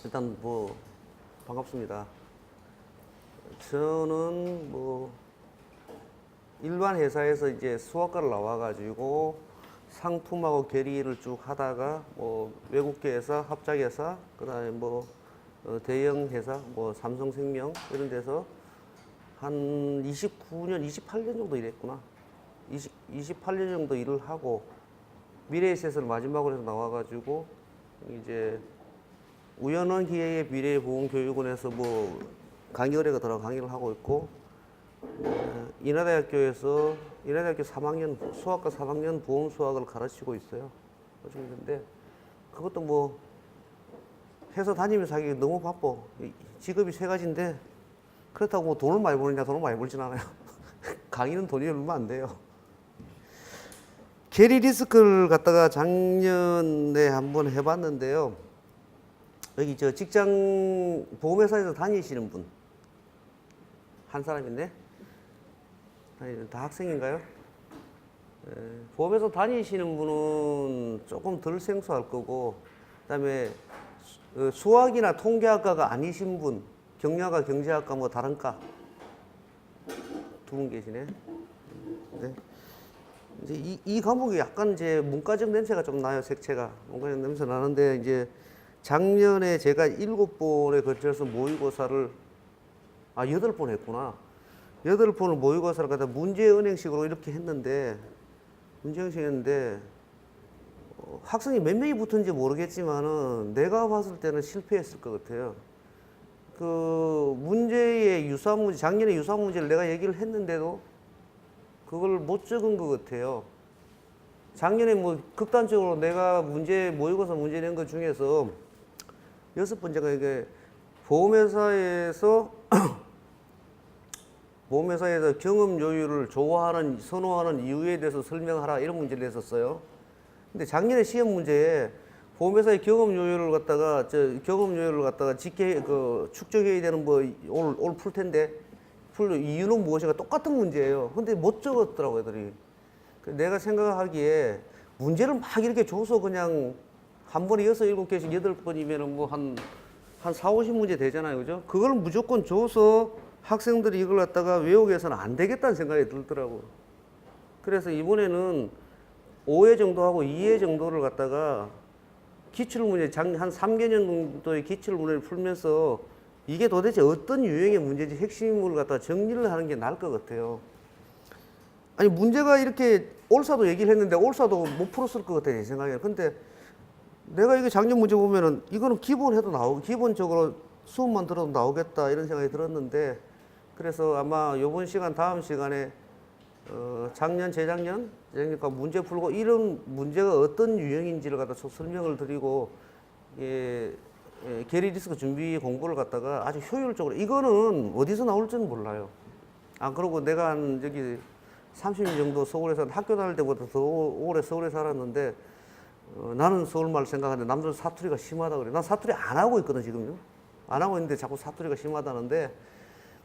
일단 반갑습니다. 저는 일반 회사에서 이제 수학과를 나와가지고 상품하고 계리를 쭉 하다가 외국계 회사, 합작회사, 그다음에 대형 회사, 삼성생명 이런 데서 한 29년, 28년 정도 일했구나. 28년 정도 일을 하고 미래에셋을 마지막으로 해서 나와가지고 이제 우연한 기회에 미래보험교육원에서 강의 의뢰가 들어 강의를 하고 있고, 인하대학교에서 인하대학교 3학년 수학과 3학년 보험 수학을 가르치고 있어요. 근데 그것도 회사 다니면서 하기 너무 바빠. 직업이 세 가지인데 그렇다고 돈을 많이 버느냐? 돈을 많이 벌진 않아요. 강의는 돈이 얼마 안 돼요. 계리 리스크를 갖다가 작년에 한번 해봤는데요. 여기 직장 보험회사에서 다니시는 분 한 사람인데, 다 학생인가요? 보험회사 다니시는 분은 조금 덜 생소할 거고, 그다음에 수학이나 통계학과가 아니신 분, 경영학과, 경제학과 다른과 두 분 계시네. 네. 이제 이 과목이 약간 이제 문과적 냄새가 좀 나요. 색채가 문과적 냄새 나는데, 이제 작년에 제가 7번에 걸쳐서 모의고사를 8번 했구나. 8번을 모의고사를 갖다 문제은행식으로 이렇게 했는데, 학생이 몇 명이 붙은지 모르겠지만은 내가 봤을 때는 실패했을 것 같아요. 그 문제의 유사문제, 작년에 유사문제를 내가 얘기를 했는데도 그걸 못 적은 것 같아요. 작년에 극단적으로 내가 모의고사 문제 낸 것 중에서 6번째가 이게 보험회사에서 경험 요율을 좋아하는, 선호하는 이유에 대해서 설명하라, 이런 문제를 냈었어요. 근데 작년에 시험 문제에 보험회사의 경험 요율을 갖다가 축적해야 되는 올 풀 텐데, 이유는 무엇인가 똑같은 문제예요. 근데 못 적었더라고, 애들이. 내가 생각하기에 문제를 막 이렇게 줘서 그냥 한 번에 6, 7개씩 8번이면은 한 4, 50문제 되잖아요. 그죠? 그걸 무조건 줘서 학생들이 이걸 갖다가 외우게 해서는 안 되겠다는 생각이 들더라고. 그래서 이번에는 5회 정도 하고 2회 정도를 갖다가 기출문제, 한 3개년 정도의 기출문제를 풀면서 이게 도대체 어떤 유형의 문제인지 핵심을 갖다가 정리를 하는 게 나을 것 같아요. 아니, 문제가 이렇게 올사도 얘기를 했는데 올사도 못 풀었을 것 같아요, 제 생각에. 근데 내가 이게 작년 문제 보면은 이거는 기본적으로 수업만 들어도 나오겠다, 이런 생각이 들었는데, 그래서 아마 요번 시간, 다음 시간에 작년, 재작년과 문제 풀고 이런 문제가 어떤 유형인지를 갖다 설명을 드리고, 계리 리스크 준비 공부를 갖다가 아주 효율적으로, 이거는 어디서 나올지는 몰라요. 그리고 내가 한 30년 정도 서울에서, 학교 다닐 때보다 더 오래 서울에 살았는데, 나는 서울말 생각하는데 남들은 사투리가 심하다 그래. 난 사투리 안 하고 있거든, 지금요. 안 하고 있는데 자꾸 사투리가 심하다는데,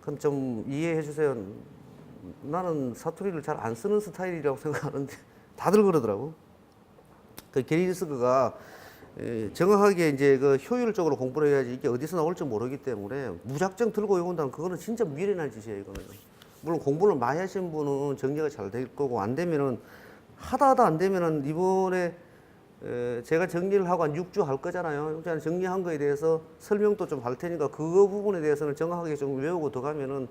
그럼 좀 이해해 주세요. 나는 사투리를 잘 안 쓰는 스타일이라고 생각하는데 다들 그러더라고. 그 계리 리스크가 정확하게 이제 효율적으로 공부를 해야지 이게 어디서 나올지 모르기 때문에 무작정 들고 외운다는, 그거는 진짜 미련한 짓이에요, 이거는. 물론 공부를 많이 하신 분은 정리가 잘 될 거고, 안 되면은 하다 안 되면은 이번에 제가 정리를 하고 한 6주 할 거잖아요. 6주 안에 정리한 거에 대해서 설명도 좀 할 테니까 그거 부분에 대해서는 정확하게 좀 외우고 더 가면은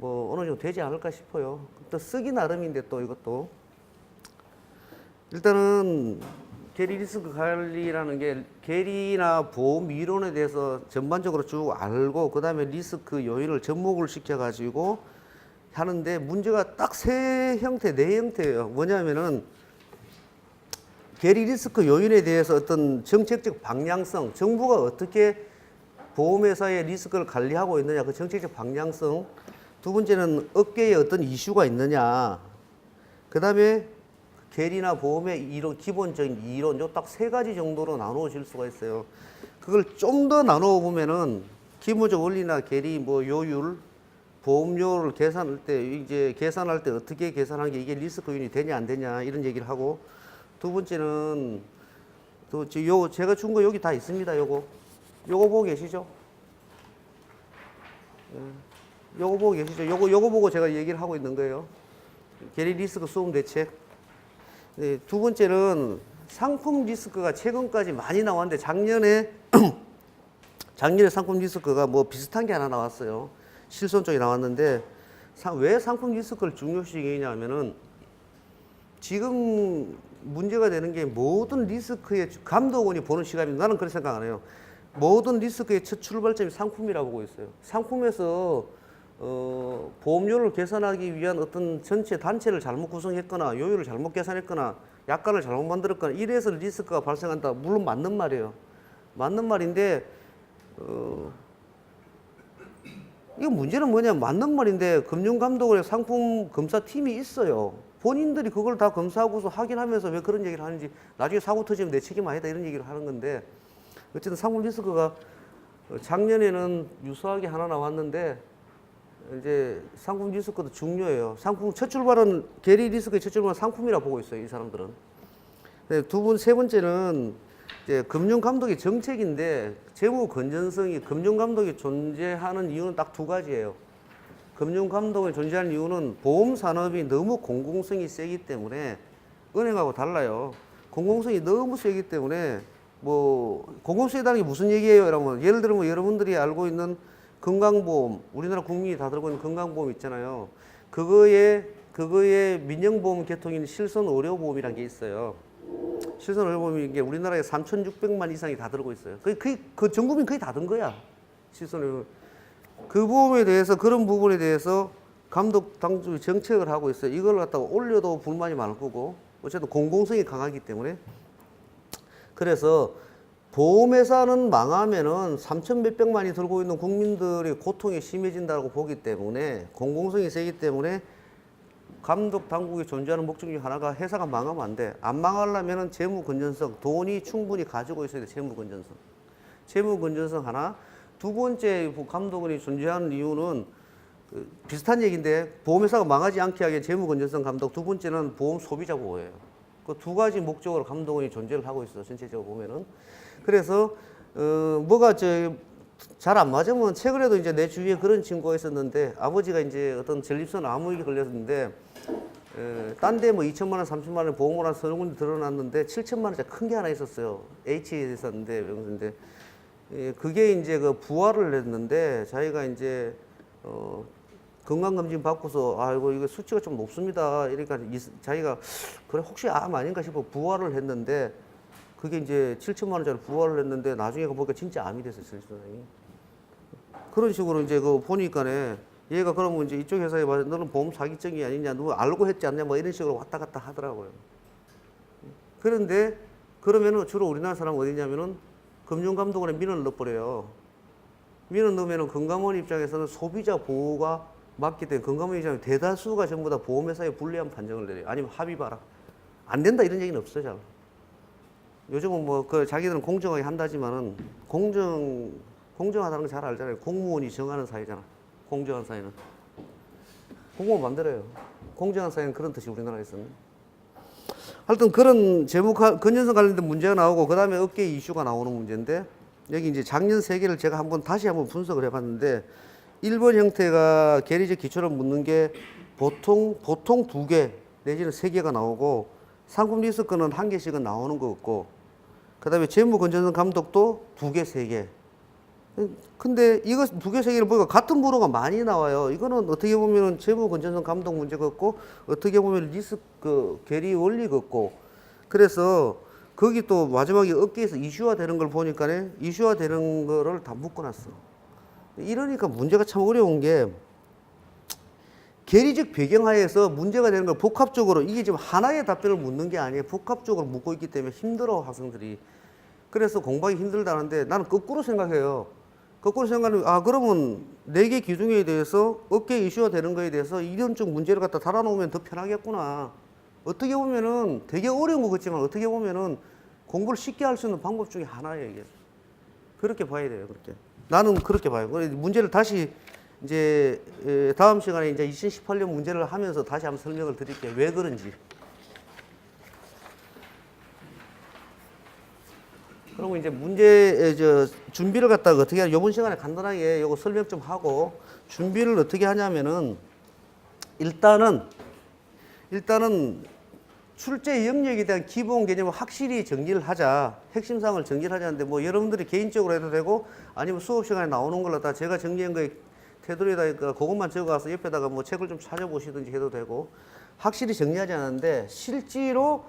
어느 정도 되지 않을까 싶어요. 또 쓰기 나름인데, 또 이것도. 일단은 계리 리스크 관리라는 게 계리나 보험 이론에 대해서 전반적으로 쭉 알고, 그 다음에 리스크 요인을 접목을 시켜가지고 하는데, 문제가 딱 네 형태예요. 뭐냐면은 계리 리스크 요인에 대해서 어떤 정책적 방향성, 정부가 어떻게 보험회사의 리스크를 관리하고 있느냐, 그 정책적 방향성. 두 번째는 업계에 어떤 이슈가 있느냐. 그 다음에 계리나 보험의 이론, 기본적인 이론, 요 딱 세 가지 정도로 나누어질 수가 있어요. 그걸 좀 더 나누어 보면은 기본적 원리나 계리, 요율, 보험료를 계산할 때 어떻게 계산하는 게 이게 리스크 요인이 되냐 안 되냐, 이런 얘기를 하고, 두 번째는 제가 준 거 여기 다 있습니다. 요거 요거 보고 계시죠? 요거 보고 계시죠? 요거 보고 제가 얘기를 하고 있는 거예요. 게리 리스크 수급 대책. 네, 두 번째는 상품 리스크가 최근까지 많이 나왔는데 작년에 상품 리스크가 뭐 비슷한 게 하나 나왔어요. 실손 쪽이 나왔는데 왜 상품 리스크를 중요시 여기냐면은 지금 문제가 되는 게 모든 리스크의 감독원이 보는 시각입니다. 나는 그렇게 생각 안 해요. 모든 리스크의 첫 출발점이 상품이라고 보고 있어요. 상품에서 보험료를 계산하기 위한 어떤 전체 단체를 잘못 구성했거나 요율을 잘못 계산했거나 약관을 잘못 만들었거나 이래서 리스크가 발생한다. 물론 맞는 말이에요. 맞는 말인데 이거 문제는 뭐냐면 맞는 말인데 금융감독원에 상품 검사팀이 있어요. 본인들이 그걸 다 검사하고서 확인하면서 왜 그런 얘기를 하는지 나중에 사고 터지면 내 책임 아니다 이런 얘기를 하는 건데 어쨌든 상품 리스크가 작년에는 유사하게 하나 나왔는데 이제 상품 리스크도 중요해요. 상품 첫 출발은 게리 리스크의 첫 출발은 상품이라 보고 있어요. 이 사람들은. 세 번째는 이제 금융감독의 정책인데 재무 건전성이 금융감독이 존재하는 이유는 딱 두 가지예요. 금융감독이 존재하는 이유는 보험산업이 너무 공공성이 세기 때문에 은행하고 달라요. 공공성이 너무 세기 때문에 뭐 공공성이라는 게 무슨 얘기예요? 여러분 예를 들면 뭐 여러분들이 알고 있는 건강보험, 우리나라 국민이 다 들고 있는 건강보험 있잖아요. 그거에 민영보험 계통인 실손의료보험이라는 게 있어요. 실손의료보험이 게 우리나라에 3,600만 이상이 다 들고 있어요. 그 전 국민 거의 다 든 거야. 실손의료. 그 보험에 대해서 그런 부분에 대해서 감독 당국이 정책을 하고 있어요. 이걸 갖다가 올려도 불만이 많을 거고 어쨌든 공공성이 강하기 때문에 그래서 보험회사는 망하면은 3,몇백만이 들고 있는 국민들의 고통이 심해진다고 보기 때문에 공공성이 세기 때문에 감독 당국이 존재하는 목적 중 하나가 회사가 망하면 안 돼. 안 망하려면은 재무 건전성, 돈이 충분히 가지고 있어야 돼. 재무 건전성. 재무 건전성 하나. 두 번째 감독원이 존재하는 이유는 비슷한 얘기인데 보험회사가 망하지 않게 하기 위해 재무 건전성 감독. 두 번째는 보험 소비자 보호예요. 그 두 가지 목적으로 감독원이 존재를 하고 있어. 전체적으로 보면은. 그래서 뭐가 잘 안 맞으면 최근에도 이제 내 주위에 그런 친구가 있었는데 아버지가 이제 어떤 전립선 암흑이 걸렸는데 딴 데 뭐 2천만 원, 3천만 원 보험을 한 서너 군데 들어놨는데 7천만 원짜리 큰 게 하나 있었어요. H에 있었는데 병원인데 그게 이제 그 부활을 했는데 자기가 이제 건강검진 받고서 아이고 이거 수치가 좀 높습니다. 이러니까 자기가 그래 혹시 암 아닌가 싶어 부활을 했는데 그게 이제 7천만 원짜리 부활을 했는데 나중에 보니까 진짜 암이 됐어요. 그런 식으로 이제 그 보니까네 얘가 그러면 이제 이쪽 회사에 봐서 너는 보험 사기증이 아니냐, 누가 알고 했지 않냐, 뭐 이런 식으로 왔다 갔다 하더라고요. 그런데 그러면은 주로 우리나라 사람 어디냐면은 금융감독원에 민원을 넣어버려요. 민원 넣으면은 건강원 입장에서는 소비자 보호가 맞기 때문에 건강원 입장에 대다수가 전부 다 보험회사에 불리한 판정을 내려요. 아니면 합의 봐라. 안 된다 이런 얘기는 없어요. 잘. 요즘은 뭐 그 자기들은 공정하게 한다지만은 공정하다는 거 잘 알잖아요. 공무원이 정하는 사회잖아. 공정한 사회는. 공무원 만들어요. 공정한 사회는 그런 뜻이 우리나라에서는. 하여튼 그런 재무 건전성 관련된 문제가 나오고 그 다음에 업계 이슈가 나오는 문제인데 여기 이제 작년 세 개를 제가 다시 한번 분석을 해봤는데 1번 형태가 계리적 기초를 묻는 게 보통 2개 내지는 3개가 나오고 상품 리스크는 1개씩은 나오는 거 없고 그 다음에 재무 건전성 감독도 2개, 3개. 근데 이거 2개, 3개를 보니까 같은 부로가 많이 나와요. 이거는 어떻게 보면은 재무 건전성 감독 문제가 없고 어떻게 보면 리스크 계리 원리가 없고 그래서 거기 또 마지막에 업계에서 이슈화 되는 걸 보니까 이슈화 되는 거를 다 묶어놨어. 이러니까 문제가 참 어려운 게 계리적 배경하에서 문제가 되는 걸 복합적으로 이게 지금 하나의 답변을 묻는 게 아니에요. 복합적으로 묻고 있기 때문에 힘들어 학생들이. 그래서 공부하기 힘들다는데 나는 거꾸로 생각해요. 거꾸로 생각하면 그러면 4개 기준에 대해서 업계 이슈가 되는 거에 대해서 이런 쪽 문제를 갖다 달아놓으면 더 편하겠구나. 어떻게 보면은 되게 어려운 것 같지만 어떻게 보면은 공부를 쉽게 할 수 있는 방법 중에 하나예요, 이게. 그렇게 봐야 돼요, 그렇게. 나는 그렇게 봐요. 문제를 다시 이제 다음 시간에 이제 2018년 문제를 하면서 다시 한번 설명을 드릴게요. 왜 그런지. 그리고 이제 문제 준비를 갖다가 어떻게 하냐, 이번 시간에 간단하게 요거 설명 좀 하고 준비를 어떻게 하냐면은 일단은 출제 영역에 대한 기본 개념을 확실히 정리를 하자. 핵심 사항을 정리를 하자는데 뭐 여러분들이 개인적으로 해도 되고 아니면 수업 시간에 나오는 걸로 다 제가 정리한 거에 테두리에다가 그것만 적어가서 옆에다가 뭐 책을 좀 찾아보시든지 해도 되고 확실히 정리하지 않았는데 실제로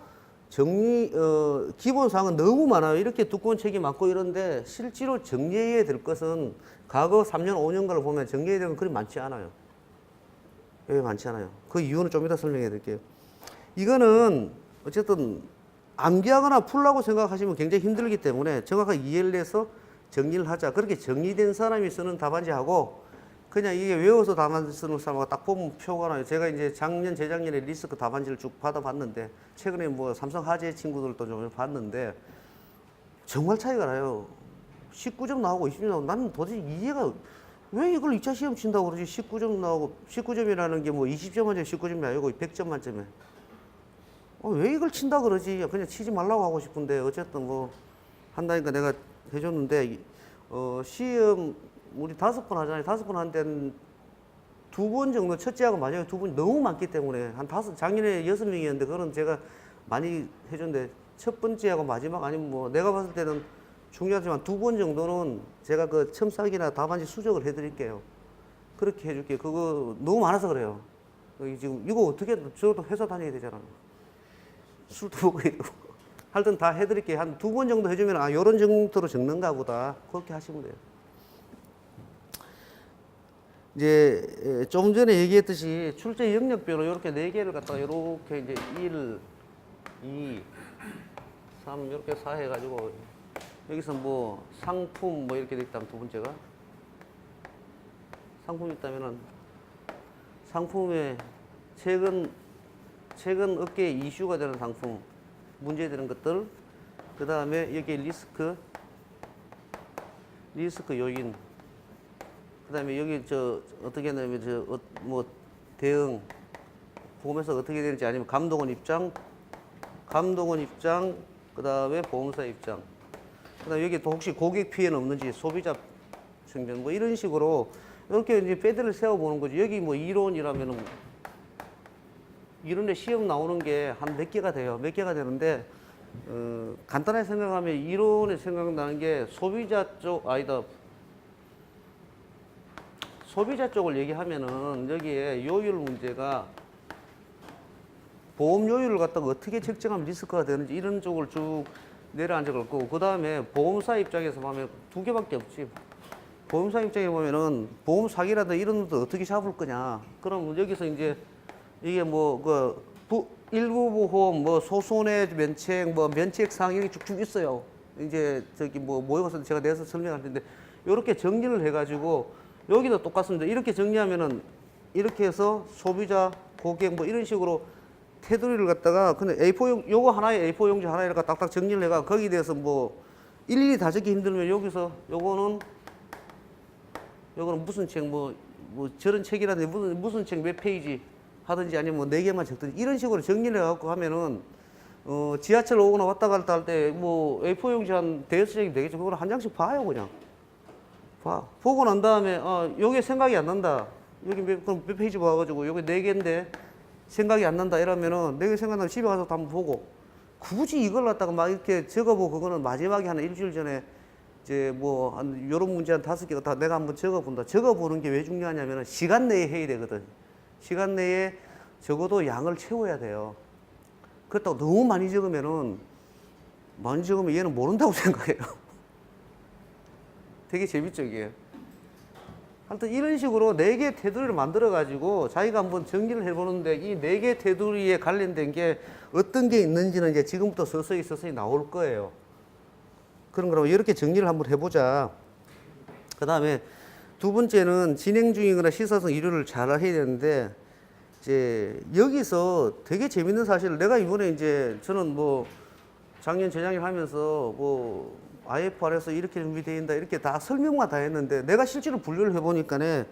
기본 사항은 너무 많아요. 이렇게 두꺼운 책이 많고 이런데 실제로 정리해야 될 것은 과거 3년, 5년간을 보면 정리해야 될 건 그리 많지 않아요. 왜 많지 않아요? 그 이유는 좀 이따 설명해 드릴게요. 이거는 어쨌든 암기하거나 풀라고 생각하시면 굉장히 힘들기 때문에 정확하게 이해를 해서 정리를 하자. 그렇게 정리된 사람이 쓰는 답안지하고 그냥 이게 외워서 답안지 쓰는 사람하고 딱 보면 표가 나요. 제가 이제 작년, 재작년에 리스크 답안지를 쭉 받아봤는데 최근에 뭐 삼성 화재 친구들도 좀 봤는데 정말 차이가 나요. 19점 나오고 20점 나오고 나는 도대체 이해가 왜 이걸 2차 시험 친다고 그러지? 19점 나오고 19점이라는 게 뭐 20점 만점에 19점이 아니고 100점 만점에 왜 이걸 친다 그러지? 그냥 치지 말라고 하고 싶은데 어쨌든 뭐 한다니까 내가 해줬는데 시험 우리 5번 하잖아요. 5번 한 데는 2번 정도 첫째하고 마지막에 2번이 너무 많기 때문에 작년에 6명이었는데 그거는 제가 많이 해줬는데 첫 번째하고 마지막 아니면 뭐 내가 봤을 때는 중요하지만 2번 정도는 제가 그 첨삭이나 답안지 수정을 해드릴게요. 그렇게 해줄게요. 그거 너무 많아서 그래요. 지금 이거 어떻게 저도 회사 다녀야 되잖아요. 술도 먹어야 되고. 하여튼 다 해드릴게요. 한 2번 정도 해주면 요런 정도로 적는가 보다. 그렇게 하시면 돼요. 이제 좀 전에 얘기했듯이 출제 영역별로 이렇게 4개를 갖다가 이렇게 이제 1, 2, 3 이렇게 4 해가지고 여기서 뭐 상품 뭐 이렇게 돼 있다면 두 번째가 상품이 있다면은 상품에 최근 업계에 이슈가 되는 상품, 문제되는 것들, 그 다음에 여기 리스크 요인, 그 다음에 여기 어떻게 하냐면 뭐 대응, 보험에서 어떻게 되는지 아니면 감독원 입장, 그 다음에 보험사 입장, 그 다음에 여기 또 혹시 고객 피해는 없는지 소비자 측면 뭐 이런 식으로 이렇게 이제 패드를 세워보는 거지. 여기 뭐 이론이라면은 이론에 시험 나오는 게 한 몇 개가 돼요. 몇 개가 되는데 간단하게 생각하면 이론에 생각나는 게 소비자 쪽을 얘기하면은 여기에 요율 문제가 보험 요율을 갖다가 어떻게 책정하면 리스크가 되는지 이런 쪽을 쭉 내려앉아 갈 거고, 그 다음에 보험사 입장에서 보면 2개밖에 없지. 보험사 입장에 보면은 보험 사기라든지 이런 것도 어떻게 잡을 거냐. 그럼 여기서 이제 이게 뭐 일부 보험 뭐 소손해 면책 뭐 면책 사항 여기 쭉쭉 있어요. 이제 저기 뭐 모여서 제가 내서 설명할 텐데 이렇게 정리를 해가지고 여기도 똑같습니다. 이렇게 정리하면은 이렇게 해서 소비자 고객 뭐 이런 식으로 테두리를 갖다가 근데 A4 요거 하나에 A4 용지 하나에 이렇게 딱딱 정리를 해가 거기에 대해서 뭐 일일이 다 적기 힘들면 여기서 요거는 무슨 책 뭐 저런 책이라든지 무슨 책 몇 페이지 하든지 아니면 뭐 4개만 적든지 이런 식으로 정리를 해갖고 하면은 지하철 오거나 왔다 갔다 할 때 뭐 A4 용지 한 대여섯 장이 되겠죠. 그걸 한 장씩 봐요. 그냥 보고 난 다음에 요게 생각이 안 난다. 여기 그럼 몇 페이지 봐가지고 요게 4개인데 생각이 안 난다 이러면은 4개 생각나면 집에 가서 한번 보고 굳이 이걸 갖다가 막 이렇게 적어보고 그거는 마지막에 한 일주일 전에 이제 뭐 한 요런 문제 한 5개가 다 내가 한번 적어본다. 적어보는 게 왜 중요하냐면은 시간 내에 해야 되거든. 시간 내에 적어도 양을 채워야 돼요. 그렇다고 너무 많이 적으면 얘는 모른다고 생각해요. 되게 재밌죠, 이게. 하여튼 이런 식으로 4개의 테두리를 만들어가지고 자기가 한번 정리를 해보는데 이 4개의 테두리에 관련된 게 어떤 게 있는지는 이제 지금부터 서서히 나올 거예요. 그런 거라고 이렇게 정리를 한번 해보자. 그 다음에 두 번째는 진행 중이거나 시사성 이론을 잘 해야 되는데 이제 여기서 되게 재밌는 사실을 내가 이번에 이제 저는 뭐 작년 재작년 하면서 뭐 IFR에서 이렇게 준비되어 있다 이렇게 다 설명만 다 했는데 내가 실제로 분류를 해보니까네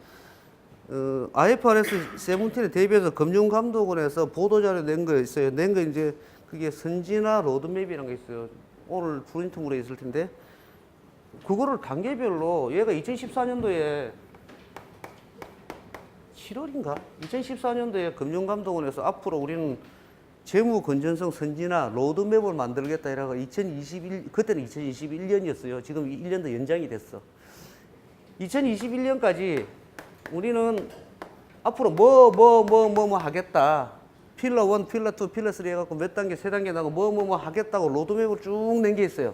IFRS 17에 대비해서 금융감독원에서 보도자료 낸 거 있어요. 낸 거 이제 그게 선진화 로드맵이라는 게 있어요. 오늘 프린트물에 있을 텐데 그거를 단계별로 얘가 2014년도에 7월인가? 2014년도에 금융감독원에서 앞으로 우리는 재무 건전성 선진화 로드맵을 만들겠다 이라고 2021 그때는 2021년이었어요. 지금 1년 더 연장이 됐어. 2021년까지 우리는 앞으로 뭐 하겠다. 필러 1, 필러 2, 필러 3 해갖고 몇 단계, 세 단계 나고 뭐 하겠다고 로드맵을 쭉 낸 게 있어요.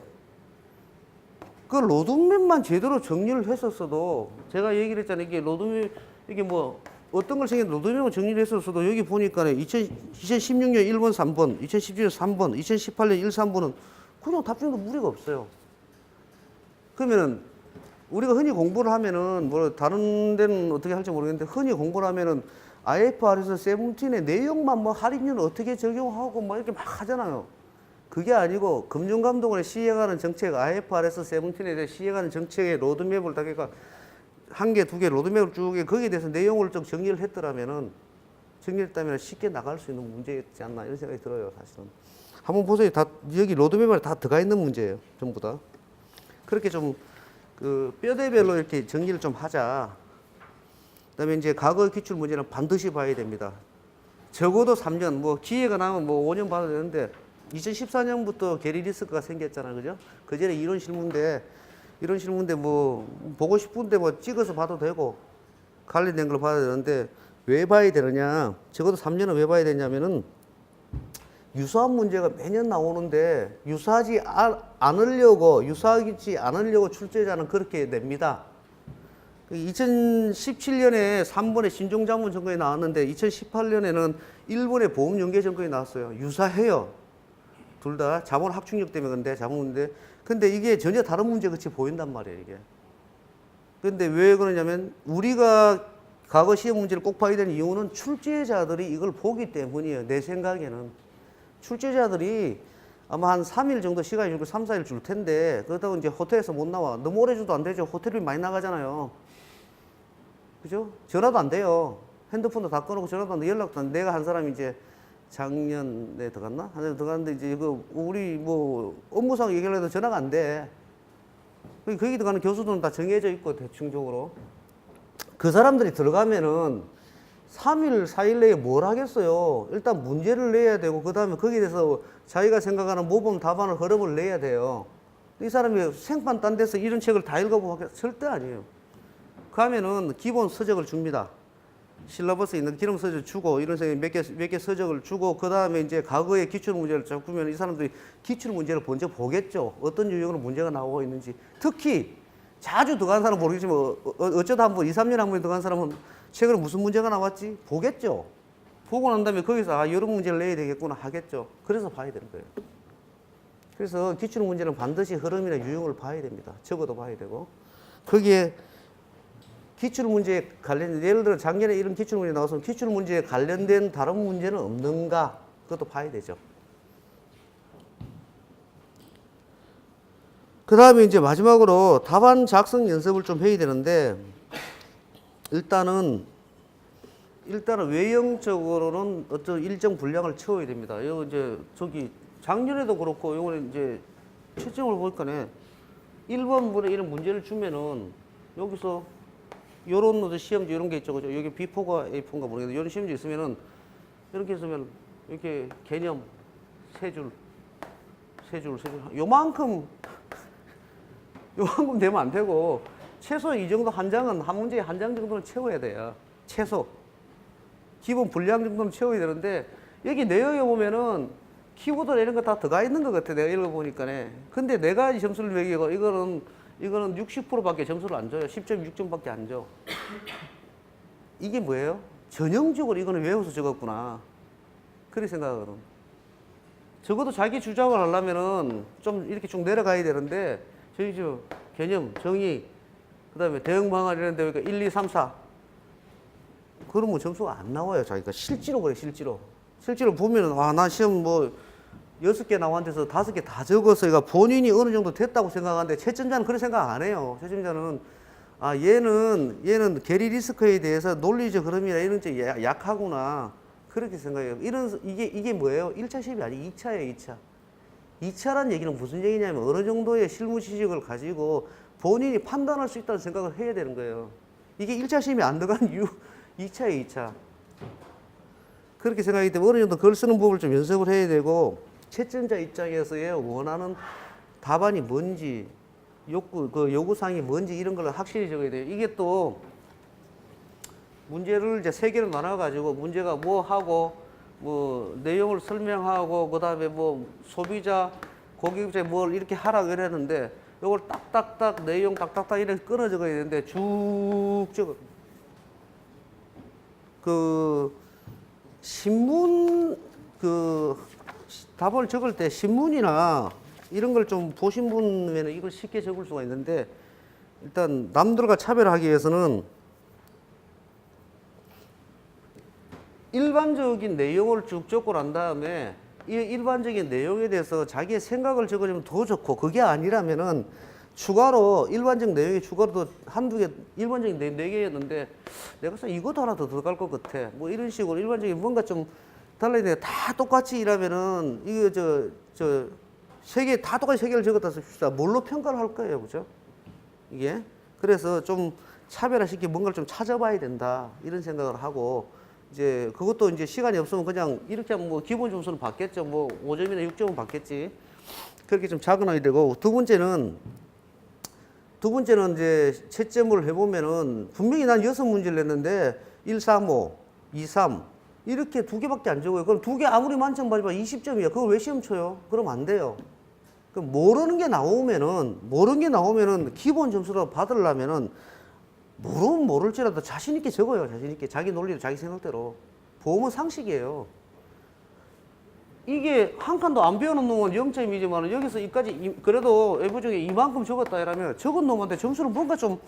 그 로드맵만 제대로 정리를 했었어도 제가 얘기를 했잖아요. 이게 로드맵, 이게 뭐 어떤 걸 생각해 로드맵을 정리를 했었어도 여기 보니까 2016년 1번, 3번, 2017년 3번, 2018년 1, 3번은 그냥 답변도 무리가 없어요. 그러면은 우리가 흔히 공부를 하면은 뭐 다른 데는 어떻게 할지 모르겠는데 흔히 공부를 하면은 IFRS 17의 내용만 뭐 할인율 어떻게 적용하고 뭐 이렇게 막 하잖아요. 그게 아니고 금융감독원에 시행하는 정책 IFRS 17에 대해 시행하는 정책의 로드맵을 다 그러니까 한 개, 두 개 로드맵을 쭉 거기에 대해서 내용을 좀 정리를 했더라면은 정리했다면 쉽게 나갈 수 있는 문제였지 않나 이런 생각이 들어요. 사실은 한번 보세요. 다 여기 로드맵에 다 들어가 있는 문제예요. 전부 다 그렇게 좀 그 뼈대별로 이렇게 정리를 좀 하자. 그다음에 이제 과거 기출 문제는 반드시 봐야 됩니다. 적어도 3년, 뭐 기회가 나면 뭐 5년 봐도 되는데 2014년부터 게리 리스크가 생겼잖아요, 그죠? 그 전에 이런 실무인데 뭐 보고 싶은데 뭐 찍어서 봐도 되고 관련된 걸 봐야 되는데 왜 봐야 되느냐? 적어도 3년은 왜 봐야 되냐면은 유사한 문제가 매년 나오는데 유사하지 않으려고 출제자는 그렇게 냅니다. 2017년에 3번에 신종자문 점검이 나왔는데 2018년에는 1번에 보험연계 점검이 나왔어요. 유사해요. 둘 다 자본 합충력 때문에 근데 자본인데 근데 이게 전혀 다른 문제 같이 보인단 말이에요, 이게. 근데 왜 그러냐면 우리가 과거 시험 문제를 꼭 봐야 되는 이유는 출제자들이 이걸 보기 때문이에요. 내 생각에는. 출제자들이 아마 한 3일 정도 시간이 줄고 3, 4일 줄 텐데 그렇다고 이제 호텔에서 못 나와. 너무 오래 줘도 안 되죠. 호텔비 많이 나가잖아요. 그죠? 전화도 안 돼요. 핸드폰도 다 꺼놓고 전화도 안 돼. 연락도 안 돼. 내가 한 사람이 이제 작년에 들어갔나? 한 해 들어갔는데 이제 그 우리 뭐 업무상 얘기를 해도 전화가 안 돼. 거기 들어가는 교수들은 다 정해져 있고 대충적으로. 그 사람들이 들어가면은 3일, 4일 내에 뭘 하겠어요. 일단 문제를 내야 되고 그 다음에 거기에 대해서 자기가 생각하는 모범 답안을 흐름을 내야 돼요. 이 사람이 생판 딴 데서 이런 책을 다 읽어보고 하겠 절대 아니에요. 가면은 기본 서적을 줍니다. 실러버스에 있는 기능 서적 주고 이런 식의 몇 개 서적을 주고 그 다음에 이제 과거의 기출 문제를 잡으면 이 사람들이 기출 문제를 먼저 보겠죠. 어떤 유형으로 문제가 나오고 있는지. 특히 자주 들어간 사람은 모르겠지만 어쩌다 한 번, 2, 3년에 한 번 들어간 사람은 최근에 무슨 문제가 나왔지? 보겠죠. 보고 난 다음에 거기서 이런 문제를 내야 되겠구나 하겠죠. 그래서 봐야 되는 거예요. 그래서 기출 문제는 반드시 흐름이나 유형을 봐야 됩니다. 적어도 봐야 되고. 거기에 기출 문제에 관련된, 예를 들어 작년에 이런 기출 문제 나와서 기출 문제에 관련된 다른 문제는 없는가? 그것도 봐야 되죠. 그 다음에 이제 마지막으로 답안 작성 연습을 좀 해야 되는데, 일단은 외형적으로는 어떤 일정 분량을 채워야 됩니다. 요 이제 저기 작년에도 그렇고 요번에 이제 채점을 보니까네 1번 분에 이런 문제를 주면은 여기서 요런 시험지 이런 게 있죠. 그죠? 여기 비포가 A4인가 모르겠는데 이런 시험지 있으면은 이렇게 있으면 이렇게 개념 세 줄 요만큼 되면 안 되고 최소 이 정도 한 장은 한 문제에 한 장 정도는 채워야 돼요. 최소. 기본 분량 정도는 채워야 되는데 여기 내용에 보면은 키보드 이런 거 다 들어가 있는 것 같아. 내가 읽어보니까네. 근데 네 가지 점수를 매기고 이거는 60%밖에 점수를 안 줘요. 10.6점밖에 안 줘. 이게 뭐예요? 전형적으로 이거는 외워서 적었구나. 그렇게 생각하거든. 적어도 자기 주장을 하려면은 좀 이렇게 쭉 내려가야 되는데 저희 개념, 정의, 그 다음에 대응 방안 이런 데 보니까 1, 2, 3, 4. 그러면 점수가 안 나와요. 자기가 실제로 그래, 실제로. 실제로 보면은, 나 시험 뭐 6개 나왔는데서 5개 다 적어서 그러니까 본인이 어느 정도 됐다고 생각하는데 채점자는 그런 생각 안 해요. 채점자는, 얘는 게리 리스크에 대해서 논리적 흐름이나 이런 게 약하구나. 그렇게 생각해요. 이게 뭐예요? 1차 시험이 아니고 2차예요, 2차. 2차란 얘기는 무슨 얘기냐면 어느 정도의 실무 지식을 가지고 본인이 판단할 수 있다는 생각을 해야 되는 거예요. 이게 1차 시험이 안 들어간 이유 2차에 2차. 그렇게 생각하기 때문에 어느 정도 글 쓰는 법을 좀 연습을 해야 되고 채점자 입장에서의 원하는 답안이 뭔지 그 요구사항이 뭔지 이런 걸 확실히 적어야 돼요. 이게 또 문제를 이제 3개로 나눠가지고 문제가 뭐 하고 뭐 내용을 설명하고 그 다음에 뭐 소비자 고객자 뭘 이렇게 하라 그랬는데 이걸 딱딱딱 내용 딱딱딱 이렇게 끊어 적어야 되는데 쭉 적어. 그 신문 그 답을 적을 때 신문이나 이런 걸 좀 보신 분이면 이걸 쉽게 적을 수가 있는데 일단 남들과 차별하기 위해서는 일반적인 내용을 쭉 적고 난 다음에 이 일반적인 내용에 대해서 자기의 생각을 적어주면 더 좋고 그게 아니라면은 추가로 일반적 내용에 추가로 더 한두 개 일반적인 네 개였는데 내가 써 이것도 하나 더 들어갈 것 같아 뭐 이런 식으로 일반적인 뭔가 좀 달라야 돼. 다 똑같이 일하면은 이거 저 세 개 다 똑같이 3개를 적었다 씁시다. 뭘로 평가를 할 거예요, 그죠? 이게 그래서 좀 차별화시키 뭔가를 좀 찾아봐야 된다 이런 생각을 하고 이제 그것도 이제 시간이 없으면 그냥 이렇게 하면 뭐 기본 점수는 받겠죠. 뭐 5점이나 6점은 받겠지. 그렇게 좀 작은아야 되고 두 번째는 이제 채점을 해보면은 분명히 난 6문제를 냈는데 1, 3, 5, 2, 3 이렇게 2개밖에 안 적어요. 그럼 2개 아무리 만점 받으면 20점이야. 그걸 왜 시험 쳐요? 그럼 안 돼요. 그럼 모르는 게 나오면은 기본 점수로 받으려면은 모르면 모를지라도 자신 있게 적어요. 자신 있게 자기 논리로 자기 생각대로. 보험은 상식이에요. 이게 한 칸도 안 배워놓은 놈은 0점이지만 여기서 여기까지 그래도 외부 중에 이만큼 적었다 이러면 적은 놈한테 점수를 뭔가 좀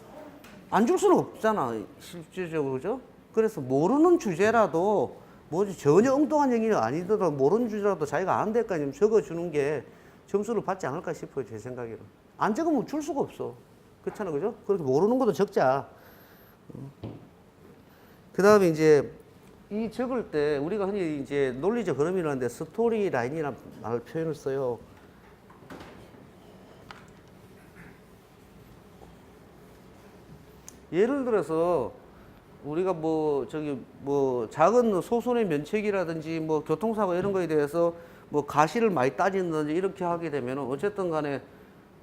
안 줄 수는 없잖아. 실질적으로 그죠? 그래서 모르는 주제라도 뭐지 전혀 엉뚱한 얘기가 아니더라도 모르는 주제라도 자기가 안 될까 좀 적어주는 게 점수를 받지 않을까 싶어요. 제 생각에는. 안 적으면 줄 수가 없어. 그렇잖아. 그죠? 그렇게 모르는 것도 적자. 그 다음에 이제 이 적을 때 우리가 흔히 이제 논리적 흐름이라는데 스토리 라인이라는 표현을 써요. 예를 들어서 우리가 뭐 작은 소손의 면책이라든지 뭐 교통사고 이런 거에 대해서 뭐 가시를 많이 따진다든지 이렇게 하게 되면은 어쨌든 간에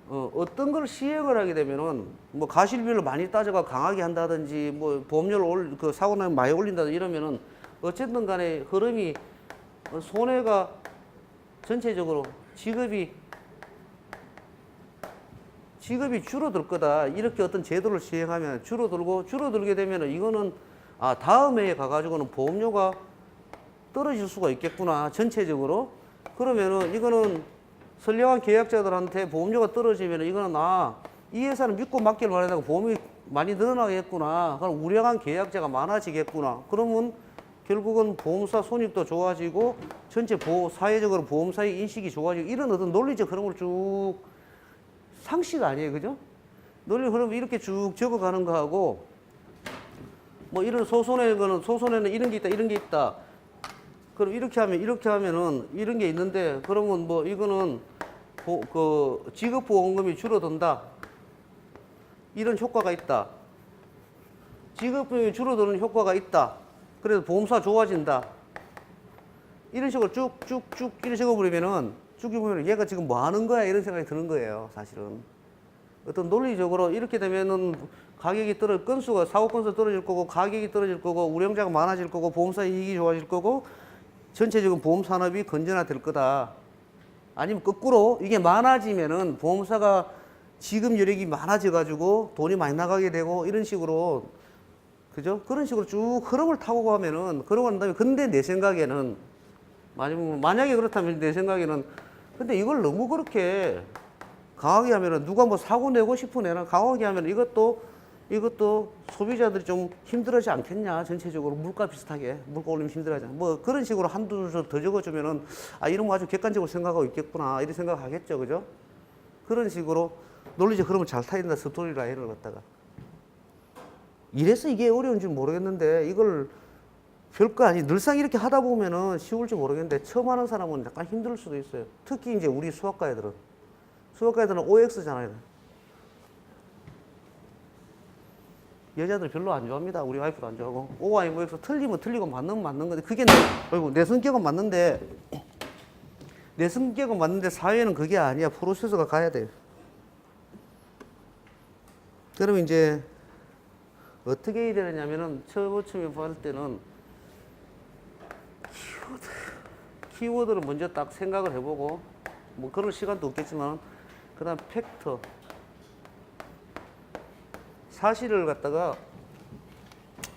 어떤 걸 시행을 하게 되면은 뭐 가실비를 많이 따져가 강하게 한다든지 뭐 보험료를 그 사고 나면 많이 올린다든지 이러면은 어쨌든 간에 흐름이 손해가 전체적으로 지급이 줄어들 거다. 이렇게 어떤 제도를 시행하면 줄어들게 되면은 이거는 다음 해에 가가지고는 보험료가 떨어질 수가 있겠구나. 전체적으로. 그러면은 이거는 선량한 계약자들한테 보험료가 떨어지면 이거는 이 회사는 믿고 맡길 만하다가 보험이 많이 늘어나겠구나. 그럼 우량한 계약자가 많아지겠구나. 그러면 결국은 보험사 손익도 좋아지고 전체 사회적으로 보험사의 인식이 좋아지고 이런 어떤 논리적 흐름을 쭉 상식 아니에요. 그죠? 논리 흐름 이렇게 쭉 적어가는 거하고 뭐 이런 소손에는 이런 게 있다 이런 게 있다. 그럼 이렇게 하면은 이런 게 있는데 그러면 뭐 이거는 지급보험금이 줄어든다. 이런 효과가 있다. 지급보험이 줄어드는 효과가 있다. 그래서 보험사 좋아진다. 이런 식으로 쭉쭉쭉 이런 식으로 보면은 쭉 보면 얘가 지금 뭐 하는 거야 이런 생각이 드는 거예요. 사실은 어떤 논리적으로 이렇게 되면은 건수가 사고 건수 떨어질 거고 가격이 떨어질 거고 우량자가 많아질 거고 보험사 이익이 좋아질 거고 전체적인 보험 산업이 건전화될 거다. 아니면 거꾸로 이게 많아지면은 보험사가 지급 여력이 많아져 가지고 돈이 많이 나가게 되고 이런 식으로 그죠? 그런 식으로 쭉 흐름을 타고 가면은 그러고 난 다음에 근데 내 생각에는 만약에 그렇다면 내 생각에는 근데 이걸 너무 그렇게 강하게 하면은 누가 뭐 사고 내고 싶은 애나 강하게 하면 이것도 소비자들이 좀 힘들어하지 않겠냐. 전체적으로 물가 비슷하게 물가 올리면 힘들어하지 뭐 그런 식으로 한두 줄 더 적어주면은 이런 거 아주 객관적으로 생각하고 있겠구나 이렇게 생각하겠죠. 그죠? 그런 식으로 논리적 흐름을 잘 타야 된다. 스토리 라인을 갖다가 이래서 이게 어려운 줄 모르겠는데 이걸 별거 아니. 늘상 이렇게 하다 보면은 쉬울지 모르겠는데 처음 하는 사람은 약간 힘들 수도 있어요. 특히 이제 우리 수학과 애들은. 수학과 애들은 OX잖아요. 여자들 별로 안 좋아합니다. 우리 와이프도 안 좋아하고. O 아니면 X 틀리면 틀리고 맞는 맞는 건데 그게 내 성격은 맞는데 내 성격은 맞는데 사회는 그게 아니야. 프로세스가 가야 돼요. 그러면 이제 어떻게 해야 되느냐면은 처음에 봤을 때는 키워드를 먼저 딱 생각을 해보고 뭐 그럴 시간도 없겠지만 그 다음 팩터 사실을 갖다가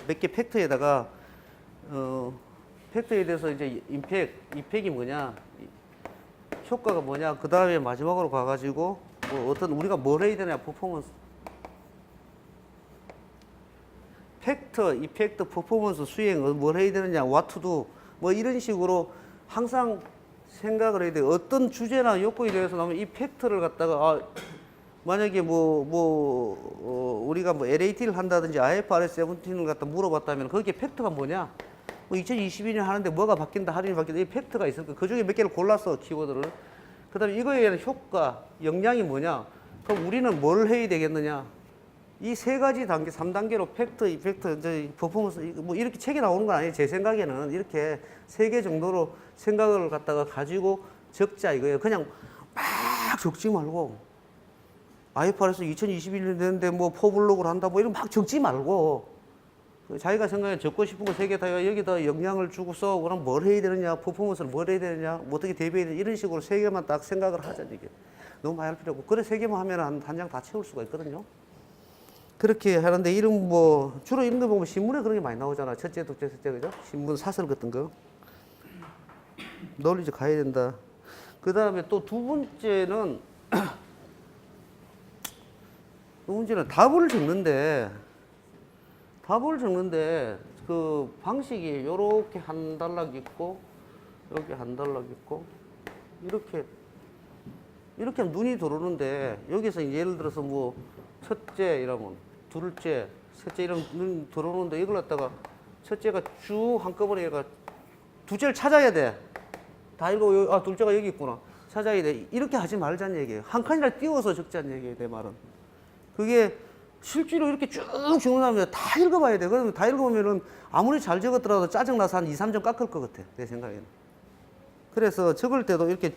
몇 개 팩터에다가 팩터에 대해서 이제 임팩이 뭐냐 효과가 뭐냐 그 다음에 마지막으로 가가지고 뭐 어떤 우리가 뭘 해야 되냐 퍼포먼스 팩터, 이펙트, 퍼포먼스, 수행 뭘 해야 되느냐 what to do 뭐 이런 식으로 항상 생각을 해야 돼요. 어떤 주제나 요건에 대해서 나오면 이 팩터를 갖다가 만약에 우리가 뭐 LAT를 한다든지 IFRS 17을 갖다 물어봤다면 거기에 팩터가 뭐냐? 뭐 2022년 하는데 뭐가 바뀐다, 할인이 바뀐다, 이 팩터가 있을 거야. 그 중에 몇 개를 골랐어, 키워드를. 그 다음에 이거에 대한 효과, 역량이 뭐냐? 그럼 우리는 뭘 해야 되겠느냐? 이 세 가지 단계, 3단계로 팩터, 이펙터, 이제 퍼포먼스, 뭐 이렇게 책에 나오는 건 아니에요. 제 생각에는 이렇게 3개 정도로 생각을 갖다가 가지고 적자 이거예요. 그냥 막 적지 말고. IFRS 2021년 됐는데 뭐 포블록을 한다 뭐 이런 막 적지 말고 자기가 생각에 적고 싶은 거 3개 다 여기다 영향을 주고 써 그럼 뭘 해야 되느냐 퍼포먼스를 뭘 해야 되느냐 뭐 어떻게 대비해야 되느냐 이런 식으로 3개만 딱 생각을 하자는 얘기예요. 너무 많이 할 필요 없고 그래 3개만 하면 한 장 다 채울 수가 있거든요. 그렇게 하는데 이런 뭐 주로 이런 거 보면 신문에 그런 게 많이 나오잖아. 첫째, 둘째, 셋째 그죠? 신문 사설 같은 거 논리적 가야 된다. 그 다음에 또 두 번째는 답을 적는데 그 방식이 요렇게 한 단락 있고 이렇게 한 단락 있고 이렇게 하면 눈이 들어오는데 여기서 예를 들어서 뭐 첫째 이러면 둘째 셋째 이러면 눈이 들어오는데 이걸 갖다가 첫째가 쭉 한꺼번에 얘가 둘째를 찾아야 돼. 다 읽고 둘째가 여기 있구나. 찾아야 돼. 이렇게 하지 말자는 얘기예요. 한 칸이라 띄워서 적자는 얘기예요. 내 말은. 그게 실제로 이렇게 쭉 적는다면 다 읽어봐야 돼. 그러면 다 읽어보면은 아무리 잘 적었더라도 짜증나서 한 2, 3점 깎을 것 같아. 내 생각에는. 그래서 적을 때도 이렇게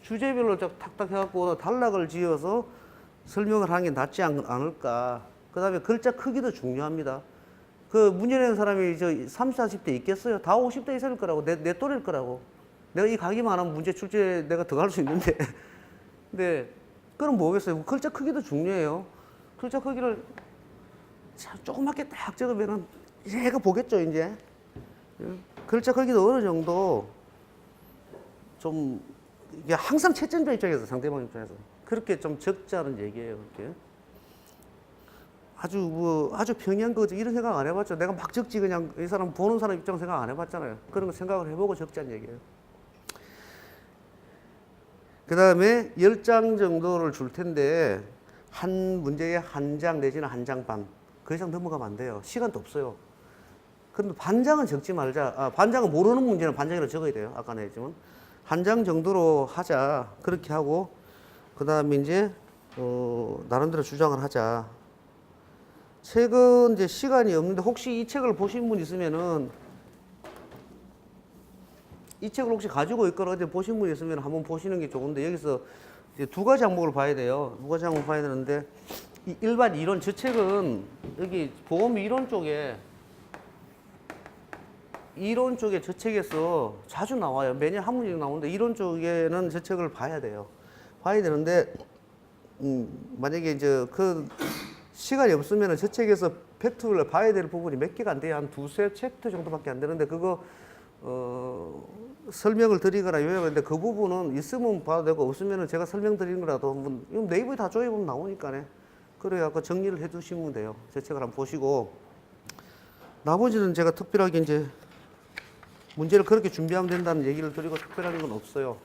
주제별로 탁탁 해갖고 단락을 지어서 설명을 하는 게 낫지 않을까. 그 다음에 글자 크기도 중요합니다. 그 문제 내는 사람이 30, 40대 있겠어요? 다 50대 이상일 거라고. 내 또래일 거라고. 내가 이 강의만 하면 문제 출제 내가 더 갈 수 있는데. 근데 그럼 뭐겠어요? 글자 크기도 중요해요. 글자 크기를 조그맣게 딱 적으면은 얘가 보겠죠, 이제. 글자 크기도 어느 정도 좀 이게 항상 채점자 입장에서 상대방 입장에서 그렇게 좀 적자는 얘기예요, 그렇게. 아주 평이한 거지 이런 생각 안 해봤죠. 내가 막 적지 그냥 이 사람 보는 사람 입장 생각 안 해봤잖아요. 그런 거 생각을 해보고 적자는 얘기예요. 그 다음에 10장 정도를 줄 텐데 한 문제에 한 장 내지는 한 장 반. 그 이상 넘어가면 안 돼요. 시간도 없어요. 근데 반장은 적지 말자. 반장은 모르는 문제는 반장이라고 적어야 돼요. 아까 내지만 한 장 정도로 하자. 그렇게 하고 그 다음에 이제 나름대로 주장을 하자. 책은 이제 시간이 없는데 혹시 이 책을 보신 분 있으면은 이 책을 혹시 가지고 있거나 어디 보신 분 있으면 한번 보시는 게 좋은데 여기서 이제 2가지 항목을 봐야 돼요. 2가지 항목을 봐야 되는데 일반 이론 저 책은 여기 보험 이론 쪽에 저 책에서 자주 나와요. 매년 한 문씩 나오는데 이론 쪽에는 저 책을 봐야 돼요. 봐야 되는데 만약에 이제 그 시간이 없으면 저 책에서 팩트를 봐야 될 부분이 몇 개가 안 돼요. 한 2-3 챕터 정도밖에 안 되는데 그거 설명을 드리거나 요약하는데 그 부분은 있으면 봐도 되고 없으면 제가 설명드리는 거라도 한번 네이버에 다 조회보면 나오니까네. 그래갖고 정리를 해 두시면 돼요. 제 책을 한번 보시고 나머지는 제가 특별하게 이제 문제를 그렇게 준비하면 된다는 얘기를 드리고 특별한 건 없어요.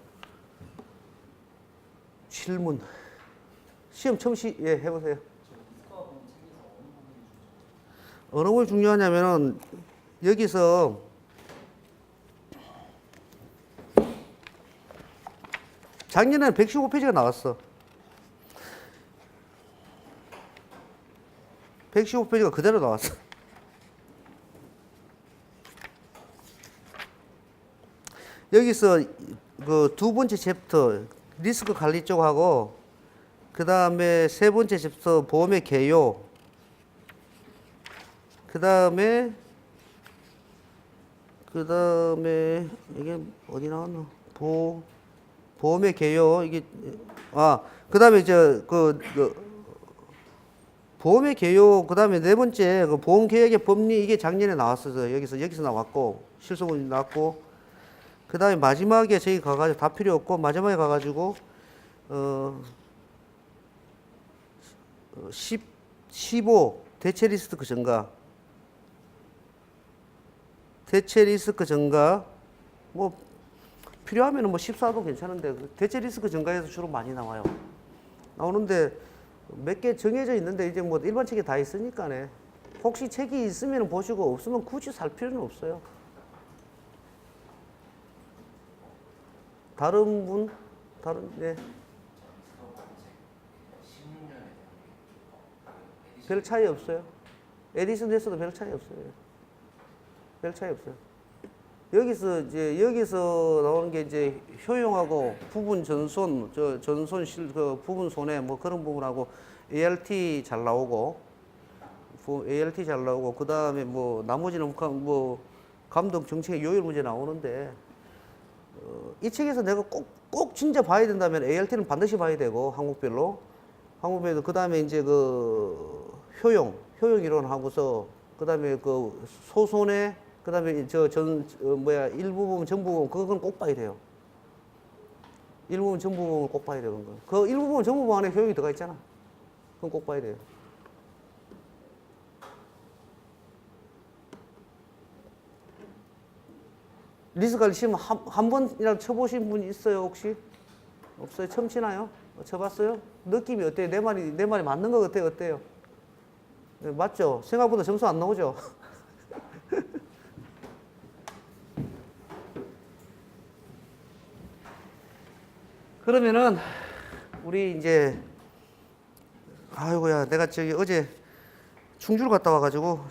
질문. 시험 처음 해보세요. 어느 부분이 중요하냐면은 여기서 작년에는 115페이지가 나왔어. 115페이지가 그대로 나왔어. 여기서 그 두 번째 챕터 리스크 관리 쪽하고 그 다음에 세 번째 챕터 보험의 개요. 그 다음에 이게 어디 나왔나? 보험의 개요. 이게 그 다음에 이제 보험의 개요. 그 다음에 네 번째 그 보험 계약의 법리 이게 작년에 나왔어요. 여기서 나왔고 실소문이 나왔고. 그 다음에 마지막에 저희 가가지고 다 필요 없고 마지막에 가가지고 15 대체 리스크 증가. 대체 리스크 증가 뭐 필요하면은 뭐 14도 괜찮은데 대체 리스크 증가에서 주로 많이 나오는데 몇 개 정해져 있는데 이제 뭐 일반 책이 다 있으니까네. 혹시 책이 있으면 보시고 없으면 굳이 살 필요는 없어요. 다른 분? 네. 별 차이 없어요. 에디슨 했어도 별 차이 없어요. 별 차이 없어요. 여기서 나오는 게 이제 효용하고 부분 전손, 부분 손해 뭐 그런 부분하고 ART 잘 나오고, 그 다음에 뭐 나머지는 뭐 감독 정책의 요율 문제 나오는데, 이 책에서 내가 꼭 진짜 봐야 된다면 ART는 반드시 봐야 되고, 항목별로, 그 다음에 이제 그 효용 이론 하고서, 그 다음에 그 소손해, 그 다음에 일부 부분, 전부 부분, 그건 꼭 봐야 돼요. 일부 부분, 전부 부분을 꼭 봐야 돼요. 그 일부 부분, 전부 부분 안에 효용이 들어가 있잖아. 그건 꼭 봐야 돼요. 리스크 관리 시험 한 번이라도 쳐보신 분 있어요, 혹시? 없어요? 처음 치나요? 쳐봤어요? 느낌이 어때요? 내 말이 맞는 것 같아요? 어때요? 네, 맞죠? 생각보다 점수 안 나오죠? 그러면은, 우리 이제, 아이고야, 내가 저기 어제 충주를 갔다 와가지고,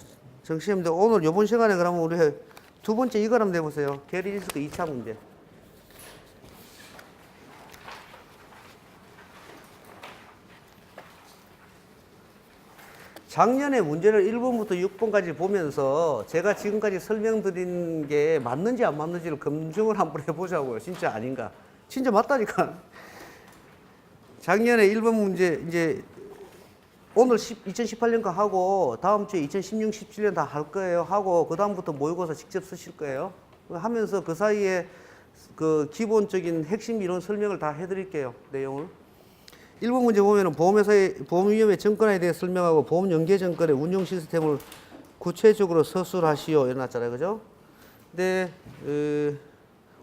정시험인데 오늘 요번 시간에 그러면 우리 두 번째 이걸 한번 내보세요. 계리 리스크 2차 문제. 작년에 문제를 1번부터 6번까지 보면서 제가 지금까지 설명드린 게 맞는지 안 맞는지를 검증을 한번 해보자고요. 진짜 아닌가. 진짜 맞다니까. 작년에 1번 문제 이제 오늘 2018년 거 하고 다음 주에 2016, 17년 다 할 거예요. 하고 그 다음부터 모의고사 직접 쓰실 거예요. 하면서 그 사이에 그 기본적인 핵심 이론 설명을 다 해드릴게요. 내용을. 1번 문제 보면은 보험회사의 보험 위험의 증권에 대해 설명하고 보험 연계 증권의 운용 시스템을 구체적으로 서술하시오. 이래놨잖아요. 그죠? 근데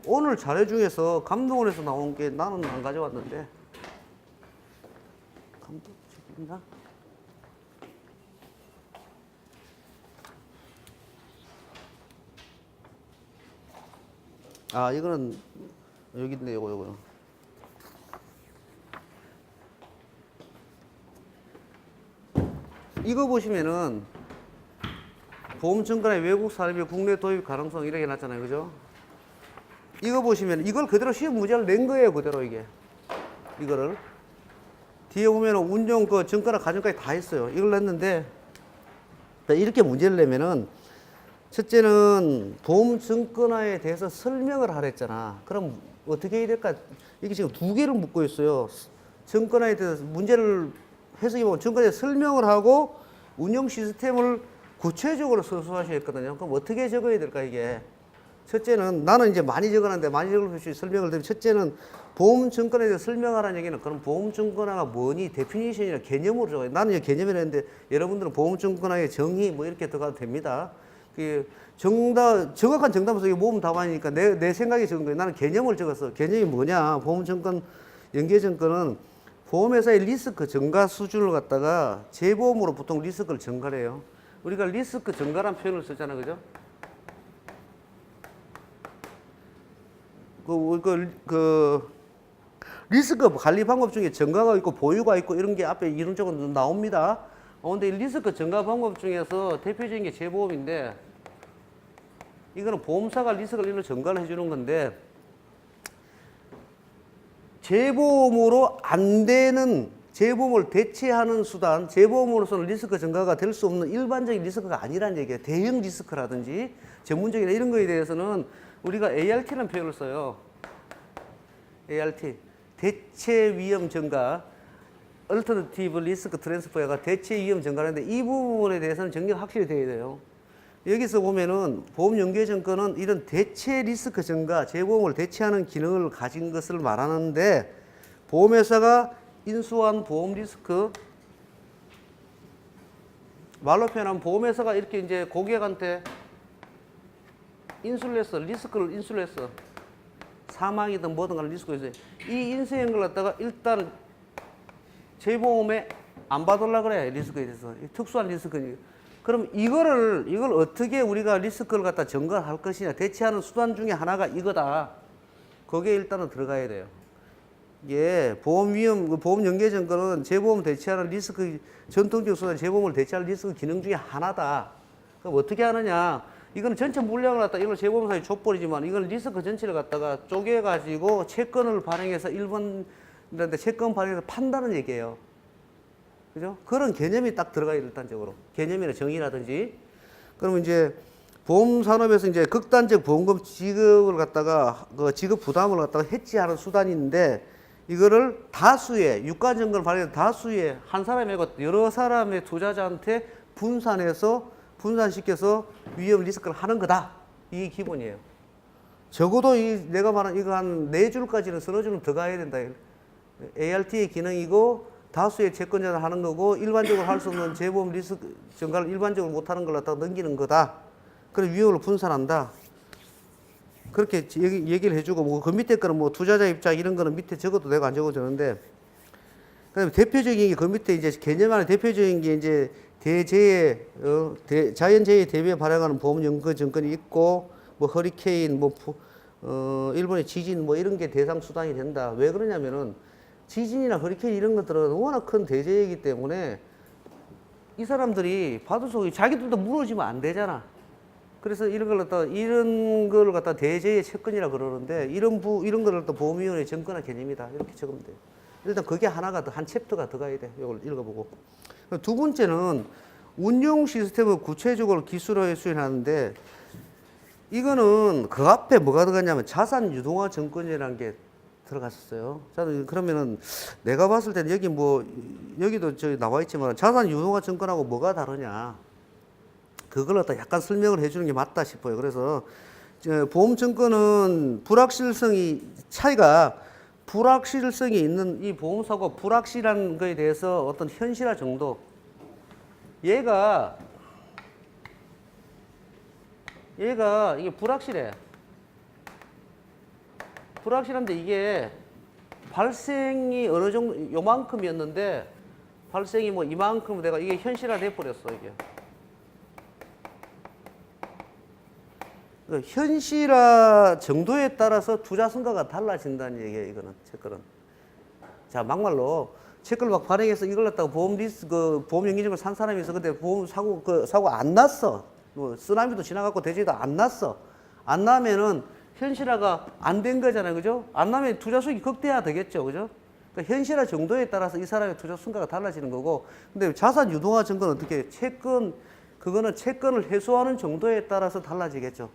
오늘 자료 중에서 감독원에서 나온 게 나는 안 가져왔는데 감독 있나? 이거는 여기 있네. 요거. 이거 보시면은 보험증권의 외국 사립의 국내 도입 가능성 이렇게 해놨잖아요. 그죠? 이거 보시면 이걸 그대로 시험 문제를 낸 거예요. 그대로 이거를. 뒤에 보면은 운용 그 증권화 과정까지 다 했어요. 이걸 냈는데 이렇게 문제를 내면은 첫째는 보험증권화에 대해서 설명을 하랬잖아. 그럼 어떻게 해야 될까? 이게 지금 두 개를 묻고 있어요. 증권화에 대해서 문제를 해석해 보면 증권화에 설명을 하고 운영 시스템을 구체적으로 서술하셔야 했거든요. 그럼 어떻게 적어야 될까 이게? 첫째는 나는 이제 많이 적었는데 많이 적을 수 있는 설명을 드리면 첫째는 보험증권화에 대해서 설명하라는 얘기는 그럼 보험증권화가 뭐니 데피니션이나 개념으로 적어요. 나는 이제 개념이라 했는데 여러분들은 보험증권화의 정의 뭐 이렇게 들어가도 됩니다. 정확한 정답은 이게 모험 답안이니까 내 생각이 적은 거예요. 나는 개념을 적었어. 개념이 뭐냐? 보험증권 연계증권은 보험회사의 리스크 증가 수준을 갖다가 재보험으로 보통 리스크를 증가를 해요. 우리가 리스크 증가라는 표현을 쓰잖아요. 그죠? 리스크 관리 방법 중에 증가가 있고 보유가 있고 이런 게 앞에 이론적으로 나옵니다. 근데 이 리스크 증가 방법 중에서 대표적인 게 재보험인데, 이거는 보험사가 리스크를 일로 증가를 해주는 건데, 재보험으로 안 되는, 재보험을 대체하는 수단, 재보험으로서는 리스크 증가가 될 수 없는 일반적인 리스크가 아니란 얘기예요. 대형 리스크라든지 전문적인 이런 거에 대해서는 우리가 ART라는 표현을 써요. ART. 대체 위험 증가, Alternative Risk Transfer가 대체 위험 증가인데, 이 부분에 대해서는 정리가 확실히 돼야 돼요. 여기서 보면은 보험연계증권은 이런 대체 리스크 증가, 재보험을 대체하는 기능을 가진 것을 말하는데, 보험회사가 인수한 보험 리스크, 말로 표현하면 보험회사가 이렇게 이제 고객한테 인수를 했어. 리스크를 인수를 했어. 사망이든 뭐든 간에 리스크가 있어요. 이 인수한 걸 갖다가 일단 재보험에 안 받으려고 그래. 리스크에 대해서. 특수한 리스크니까. 그럼 이걸 어떻게 우리가 리스크를 갖다 증가할 것이냐. 대체하는 수단 중에 하나가 이거다. 거기에 일단은 들어가야 돼요. 이게 보험연계증권은 재보험 대체하는 리스크, 전통적 수단 재보험을 대체할 리스크 기능 중에 하나다. 그럼 어떻게 하느냐. 이건 전체 물량을 갖다 이걸 재보험사에 줘버리지만, 이건 리스크 전체를 갖다가 쪼개가지고 채권을 발행해서 일본한테 채권 발행해서 판다는 얘기예요. 그죠? 그런 개념이 딱 들어가요, 일단적으로. 개념이나 정의라든지. 그러면 이제 보험산업에서 이제 극단적 보험금 지급을 갖다가, 그 지급 부담을 갖다가 해지하는 수단인데, 이거를 다수의, 유가증권을 발행해서 다수의 한 사람이 아니고 여러 사람의 투자자한테 분산시켜서 위험 리스크를 하는 거다. 이게 기본이에요. 적어도 내가 말한 이거 한 4줄까지는 서너 줄은 더 가야 된다. ART의 기능이고, 다수의 채권자를 하는 거고, 일반적으로 할 수 없는 재보험 리스크 증가를 일반적으로 못하는 걸 갖다가 넘기는 거다. 그래서 위험을 분산한다. 그렇게 얘기를 해주고, 뭐 그 밑에 거는 뭐 투자자 입장 이런 거는 밑에 적어도 되고 안 적어도 되는데, 그다음에 대표적인 게 그 밑에 이제 개념 안에 대표적인 게 이제 대재해, 자연재해 대비에 발행하는 보험연계증권이 있고, 뭐 허리케인, 일본의 지진 뭐 이런 게 대상 수단이 된다. 왜 그러냐면은 지진이나 허리케인 이런 것들은 워낙 큰 대재해이기 때문에 이 사람들이 받을 수 없고 자기들도 무너지면 안 되잖아. 그래서 이런 걸 갖다 대재해 채권이라 그러는데, 이런 걸 갖다 보험위원회 증권화 개념이다. 이렇게 적으면 돼요. 일단 그게 하나가 한 챕터가 더 가야 돼. 이걸 읽어보고. 두 번째는 운용 시스템을 구체적으로 기술화해 수행하는데, 이거는 그 앞에 뭐가 들어갔냐면 자산 유동화 증권이라는 게 들어갔었어요. 그러면은 내가 봤을 때는 여기도 저기 나와 있지만 자산 유동화 증권하고 뭐가 다르냐. 그걸 갖다 약간 설명을 해주는 게 맞다 싶어요. 그래서 보험 증권은 불확실성이 있는 이 보험사고, 불확실한 거에 대해서 어떤 현실화 정도. 얘가 이게 불확실해. 불확실한데 이게 발생이 어느 정도 요만큼이었는데 발생이 뭐 이만큼 돼가 이게 현실화 돼 버렸어. 이게 현실화 정도에 따라서 투자 성과가 달라진다는 얘기예요. 이거는 채권은. 자, 막말로 채권을 막 발행해서 이걸 갖다가 보험연기증을 산 사람이 있어. 근데 사고 안 났어. 뭐 쓰나미도 지나갔고 대지도 안 났어. 안 나면은 현실화가 안 된 거잖아요. 그죠? 안 나면 투자 수익이 극대화 되겠죠. 그죠? 그러니까 현실화 정도에 따라서 이 사람의 투자 성과가 달라지는 거고, 근데 자산 유동화 증권은 어떻게 그거는 채권을 회수하는 정도에 따라서 달라지겠죠.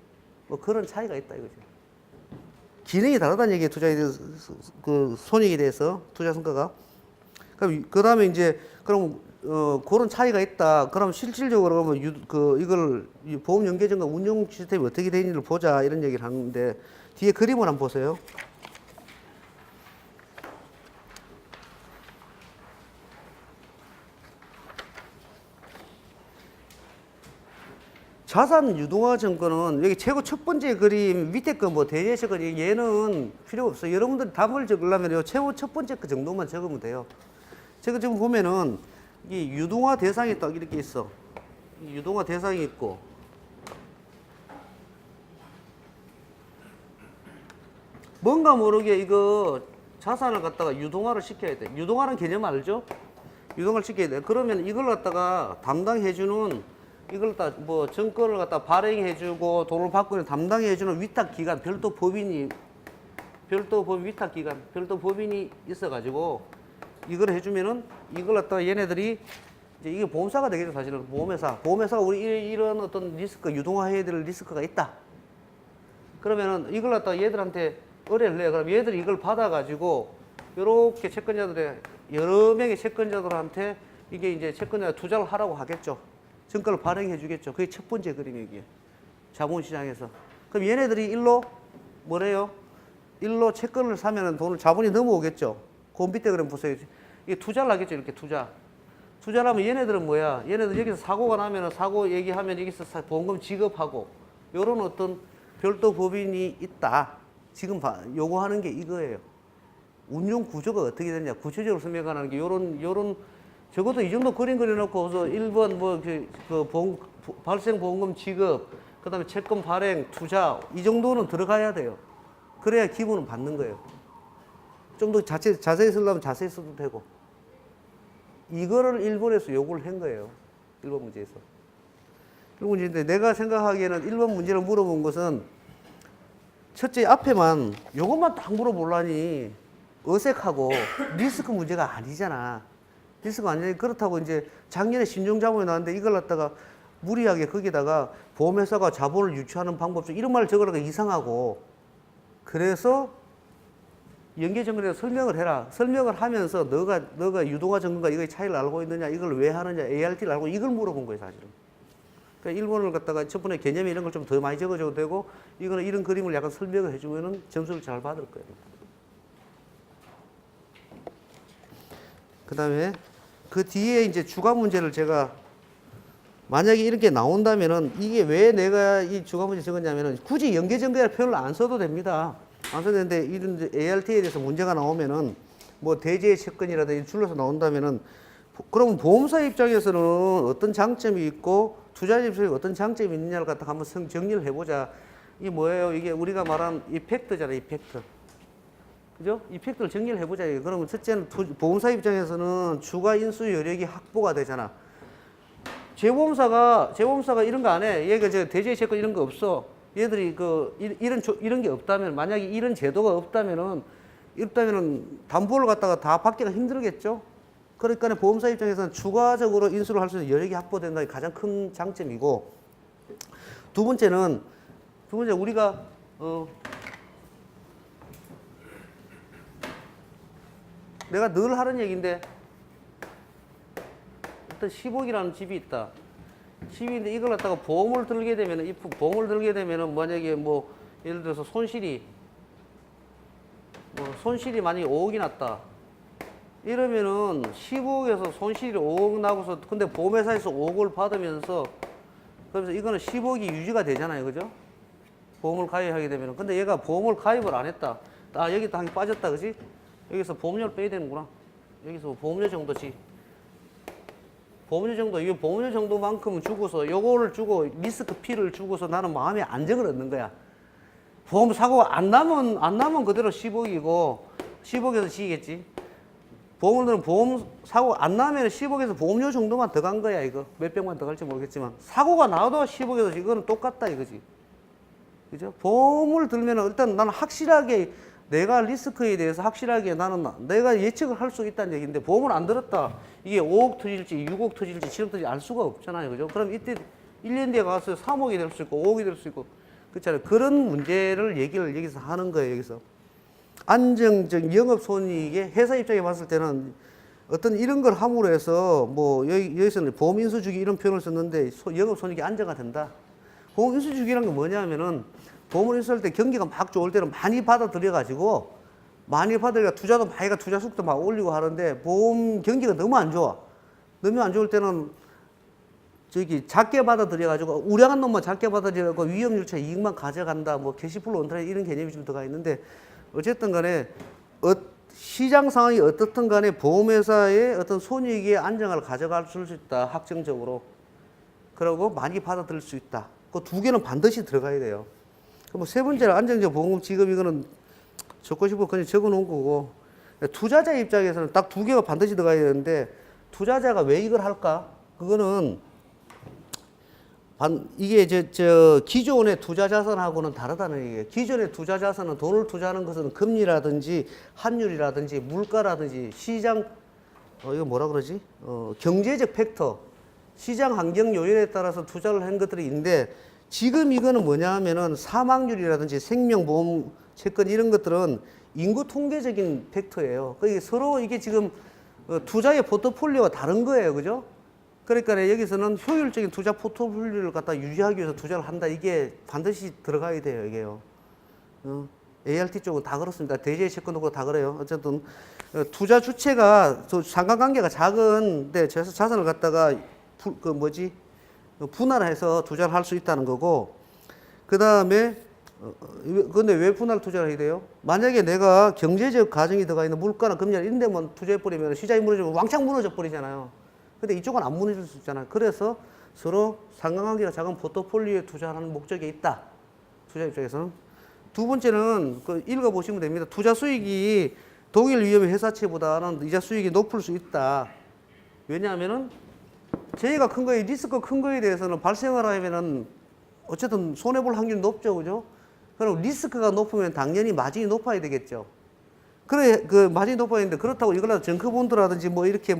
뭐 그런 차이가 있다 이거죠. 기능이 다르다는 얘기예요. 투자에 대해서, 손익에 대해서 투자 성과가. 그 다음에 이제 그런 차이가 있다. 그럼 실질적으로 이걸 보험연계증권 운용 시스템이 어떻게 되는지를 보자 이런 얘기를 하는데, 뒤에 그림을 한번 보세요. 자산 유동화 증권은 여기 최고 첫 번째 그림 밑에 거 뭐 대제채권 얘는 필요 없어요. 여러분들이 답을 적으려면 최고 첫 번째 거 정도만 적으면 돼요. 제가 지금 보면은 이 유동화 대상이 딱 이렇게 있어. 유동화 대상이 있고, 뭔가 모르게 이거 자산을 갖다가 유동화를 시켜야 돼. 유동화는 개념 알죠? 유동화를 시켜야 돼. 그러면 이걸 갖다가 담당해주는 이걸 갖다 뭐 증권을 갖다 발행해주고 돈을 받고 담당해주는 위탁기관 별도 법인 위탁기관 별도 법인이 있어가지고 이걸 해주면은 이걸 갖다가 얘네들이 이제 이게 보험사가 되겠죠. 사실은 보험회사가 우리 이런 어떤 리스크 유동화해야 될 리스크가 있다. 그러면은 이걸 갖다가 얘들한테 의뢰를 해. 그럼 얘들이 이걸 받아가지고 요렇게 채권자들의 여러 명의 채권자들한테 이게 이제 채권자 투자를 하라고 하겠죠. 증권을 발행해 주겠죠. 그게 첫 번째 그림이기에 자본시장에서. 그럼 얘네들이 일로 뭐래요? 일로 채권을 사면은 자본이 넘어오겠죠. 그 밑에 그림 보세요. 이게 투자를 하겠죠. 이렇게 투자를 하면 얘네들은 뭐야? 얘네들 여기서 사고가 나면은 사고 얘기하면 여기서 보험금 지급하고 요런 어떤 별도 법인이 있다. 지금 요구하는 게 이거예요. 운용 구조가 어떻게 되냐. 구체적으로 설명하는 게 요런 적어도 이 정도 그림 그려놓고서 1번 발생 보험금 지급, 그 다음에 채권 발행, 투자 이 정도는 들어가야 돼요. 그래야 기본은 받는 거예요. 좀 더 자세히 쓰려면 자세히 써도 되고. 이거를 일본에서 요구를 한 거예요. 1번 문제에서. 1번 문제인데 내가 생각하기에는 1번 문제를 물어본 것은 첫째 앞에만 요것만 딱 물어보려니 어색하고 리스크 문제가 아니잖아. 리스크가 아니니 그렇다고 이제 작년에 신종자본이 나왔는데 이걸 갖다가 무리하게 거기다가 보험회사가 자본을 유치하는 방법 중 이런 말을 적으라고 이상하고 그래서 연계정근에서 설명을 해라. 설명을 하면서 너가 유동화 정근과 이거의 차이를 알고 있느냐, 이걸 왜 하느냐, ART를 알고 이걸 물어본 거예요, 사실은. 그러니까 일본을 갖다가 첫 번에 개념 이런 걸 좀 더 많이 적어줘도 되고 이거는 이런 그림을 약간 설명을 해주면은 점수를 잘 받을 거예요. 그 다음에 그 뒤에 이제 주가 문제를 제가 만약에 이렇게 나온다면은 이게 왜 내가 이 주가 문제 적었냐면은 굳이 연계정계라는 표현을 안 써도 됩니다. 안 써도 되는데 이런 ART에 대해서 문제가 나오면은 뭐 대제 채권이라든지 줄여서 나온다면은 그러면 보험사 입장에서는 어떤 장점이 있고 투자자 입장에서 어떤 장점이 있느냐를 갖다가 한번 정리를 해보자. 이게 뭐예요? 이게 우리가 말한 이펙트잖아요. 이펙트. 그죠? 이펙트를 정리를 해보자. 그러면 첫째는 보험사 입장에서는 주가 인수 여력이 확보가 되잖아. 재보험사가 이런 거 안 해. 얘가 대제 채권 이런 거 없어. 얘들이 이런 게 없다면, 만약에 이런 제도가 없다면은 담보를 갖다가 다 받기가 힘들겠죠? 그러니까 보험사 입장에서는 추가적으로 인수를 할 수 있는 여력이 확보된다는 게 가장 큰 장점이고, 두 번째 우리가 내가 늘 하는 얘기인데 어떤 10억이라는 집이 있다. 집인데 이걸 갖다가 보험을 들게 되면은 만약에 뭐 예를 들어서 손실이 만약에 5억이 났다. 이러면은 15억에서 손실이 5억 나고서 근데 보험회사에서 5억을 받으면서 그러면서 이거는 10억이 유지가 되잖아요. 그죠? 보험을 가입하게 되면은. 근데 얘가 보험을 가입을 안 했다. 여기 당연히 빠졌다. 그지? 여기서 보험료를 빼야 되는구나. 여기서 보험료 정도지. 이게 보험료 정도만큼 주고서 요거를 주고 리스크 피를 주고서 나는 마음의 안정을 얻는 거야. 보험 사고가 안 나면 그대로 10억이고 10억에서 지겠지. 보험 사고 안 나면 10억에서 보험료 정도만 더 간 거야. 이거 몇백만 더 갈지 모르겠지만 사고가 나도 10억에서 이거는 똑같다 이거지. 그죠? 보험을 들면은 일단 나는 확실하게 내가 리스크에 대해서 확실하게 나는 내가 예측을 할 수 있다는 얘기인데 보험을 안 들었다. 이게 5억 터질지 6억 터질지 7억 터질지 알 수가 없잖아요. 그죠? 그럼 이때 1년 뒤에 가서 3억이 될 수 있고 5억이 될 수 있고 그렇잖아요. 그런 문제를 얘기를 여기서 하는 거예요. 여기서. 안정적 영업 손익의 회사 입장에 봤을 때는 어떤 이런 걸 함으로 해서 뭐 여기서는 보험 인수 주기 이런 표현을 썼는데 영업 손익이 안정화 된다. 보험 인수 주기라는 게 뭐냐면은 보험을 인수할 때 경기가 막 좋을 때는 많이 받아들여가지고 투자도 많이가 투자 수익도 막 올리고 하는데 보험 경기가 너무 안 좋아. 너무 안 좋을 때는 작게 받아들여가지고 우량한 놈만 작게 받아들여가지고 위험률차 이익만 가져간다. 뭐 캐시플로우 언터라인 이런 개념이 좀 들어가 있는데 어쨌든 간에 시장 상황이 어떻든 간에 보험회사의 어떤 손익의 안정을 가져갈 수 있다. 확정적으로. 그리고 많이 받아들일 수 있다. 그 두 개는 반드시 들어가야 돼요. 뭐 세 번째는 안정적 보험금 지급 이거는 적고 싶어 그냥 적어 놓은 거고 투자자 입장에서는 딱 두 개가 반드시 들어가야 되는데 투자자가 왜 이걸 할까? 그거는 이게 기존의 투자 자산하고는 다르다는 얘기예요. 기존의 투자 자산은 돈을 투자하는 것은 금리라든지 환율이라든지 물가라든지 시장 이거 뭐라 그러지? 경제적 팩터, 시장 환경 요인에 따라서 투자를 한 것들이 있는데 지금 이거는 뭐냐 하면은 사망률이라든지 생명보험 채권 이런 것들은 인구 통계적인 팩터예요. 그러니까 서로 이게 지금 투자의 포트폴리오가 다른 거예요. 그죠? 그러니까 여기서는 효율적인 투자 포트폴리오를 갖다 유지하기 위해서 투자를 한다. 이게 반드시 들어가야 돼요. 이게요. ART 쪽은 다 그렇습니다. 대제 채권도 다 그래요. 어쨌든 투자 주체가 상관관계가 작은데 자산을 갖다가 분할해서 투자를 할 수 있다는 거고, 그 다음에 근데 왜 분할 투자를 해야 돼요? 만약에 내가 경제적 가정이 들어가 있는 물가나 금리나 이런 데만 투자해버리면 시장이 무너지면 왕창 무너져 버리잖아요. 근데 이쪽은 안 무너질 수 있잖아요. 그래서 서로 상관관계가 작은 포트폴리오에 투자하는 목적이 있다. 투자 입장에서는. 두 번째는 읽어보시면 됩니다. 투자 수익이 동일 위험의 회사채보다는 이자 수익이 높을 수 있다. 왜냐하면은 재해가 큰 거에 리스크가 큰 거에 대해서는 발생을 하면은 어쨌든 손해볼 확률이 높죠. 그죠? 그럼 리스크가 높으면 당연히 마진이 높아야 되겠죠. 그래, 마진이 높아야 되는데 그렇다고 이걸 정크본드라든지 뭐 이렇게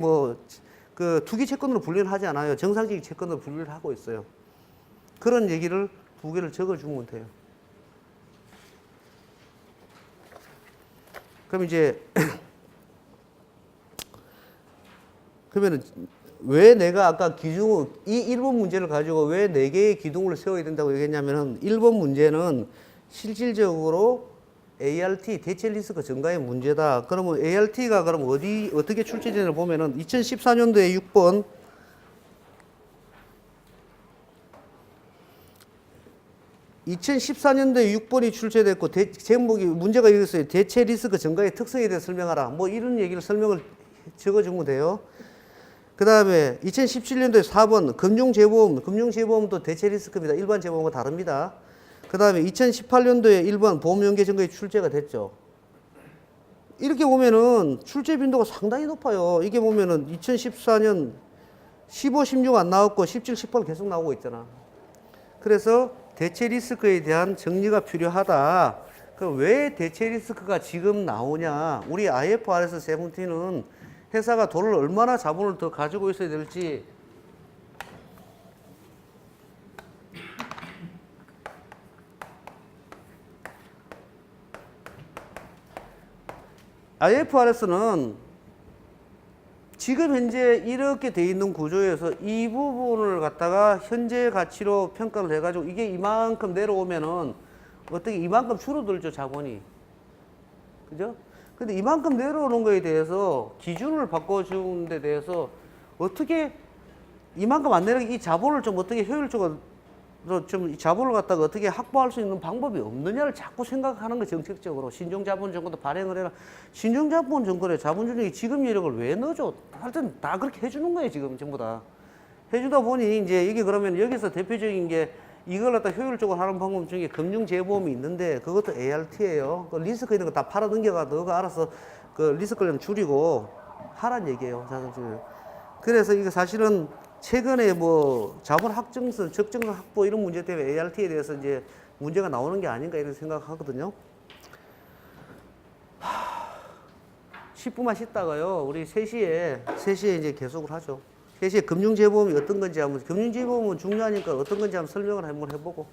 투기 채권으로 분류를 하지 않아요. 정상적인 채권으로 분류를 하고 있어요. 그런 얘기를 두 개를 적어주면 돼요. 그럼 이제, 그러면은, 왜 내가 아까 이 1번 문제를 가지고 왜 4개의 기둥을 세워야 된다고 얘기했냐면은 1번 문제는 실질적으로 ART, 대체 리스크 증가의 문제다. 그러면 ART가 그럼 어떻게 출제되는지 보면은 2014년도에 6번, 2014년도에 6번이 출제됐고, 제목이, 문제가 이겼어요. 대체 리스크 증가의 특성에 대해 설명하라. 뭐 이런 얘기를 설명을 적어주면 돼요. 그 다음에 2017년도에 4번, 금융재보험도 대체 리스크입니다. 일반 재보험과 다릅니다. 그 다음에 2018년도에 1번 보험연계 증거에 출제가 됐죠. 이렇게 보면은 출제 빈도가 상당히 높아요. 이게 보면은 2014년 15, 16 안 나왔고 17, 18 계속 나오고 있잖아. 그래서 대체 리스크에 대한 정리가 필요하다. 그럼 왜 대체 리스크가 지금 나오냐? 우리 IFRS 17은 회사가 돈을 얼마나 자본을 더 가지고 있어야 될지 IFRS는 지금 현재 이렇게 돼 있는 구조에서 이 부분을 갖다가 현재 가치로 평가를 해가지고 이게 이만큼 내려오면은 어떻게 이만큼 줄어들죠, 자본이. 그죠? 근데 이만큼 내려오는 거에 대해서 기준을 바꿔주는 데 대해서 어떻게 이만큼 안 내려오게 이 자본을 좀 어떻게 효율적으로 좀 자본을 갖다가 어떻게 확보할 수 있는 방법이 없느냐를 자꾸 생각하는 거 정책적으로. 신종자본 정권도 발행을 해라. 신종자본 정권에 자본주의 지급 여력을 왜 넣어줘? 하여튼 다 그렇게 해주는 거예요, 지금 전부 다. 해주다 보니 이제 이게 그러면 여기서 대표적인 게 이걸 갖다 효율적으로 하는 방법 중에 금융재보험이 있는데 그것도 ART예요. 그 리스크 있는 거 다 팔아 넘겨가 너가 알아서 그 리스크를 줄이고 하란 얘기예요. 그래서 이게 사실은 최근에 뭐 자본 확정성, 적정성 확보 이런 문제 때문에 ART에 대해서 이제 문제가 나오는 게 아닌가 이런 생각하거든요. 10분만 쉬다가요. 우리 3시에 이제 계속을 하죠. 3시에 금융재보험이 어떤 건지 한번, 금융재보험은 중요하니까 어떤 건지 한번 설명을 한번 해보고.